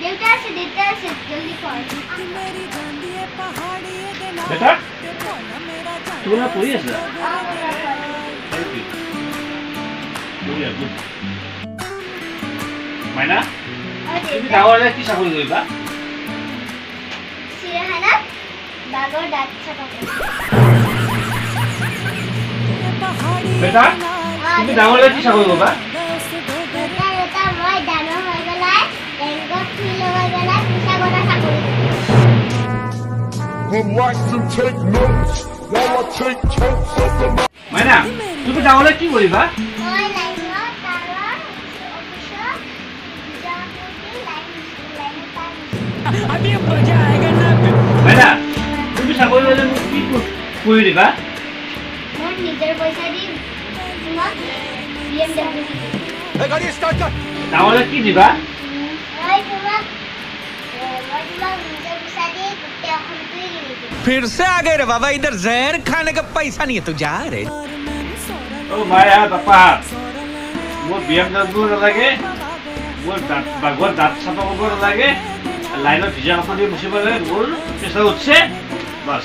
देवता से जल्दी कर बेटा তোমৰা পড়ি আছে মাইনা তুমি ডাঙৰলে কি চাকৰি কৰিবা সিৰহানা বাগৰ দাঁত চাপা বেটা তুমি ডাঙৰলে কি চাকৰি কৰিবা এটা মই ডাঙৰ হৈ গলাই বেংকত ফুল লগাই গলাই পইচা গনা চাকৰি Relax and take notes while I take totes of the মাইনা তুমি ডাঙৰলে কি কৰিবা মই লাইনৰ তাৰৰ অফিসৰ জামুটি লাইনৰ তাৰ अभी मजा आएगा ना মাইনা তুমি চাকৰি কৰিলে মোক কি কৰি দিবা মোৰ নিজৰ পইচা দি তোমাক BMW Hey, गाड़ी स्टार्ट कर ডাঙৰলে কি দিবা মই তোমাক নিজৰ পইচা দি গোটেই অসমটোই কিনি দিম फिर से आ गए रे बाबा इधर जहर खाने का पैसा नहीं है तू जा रे ও মায়া বাপা মোৰ BMW নালাগে মোৰ বাগৰ দাঁত চাফা কৰিব নালাগে লাইনত ভিজা কাপোৰ দি মুচিব লাগে মোৰ প্ৰেছাৰ উঠছে বাছ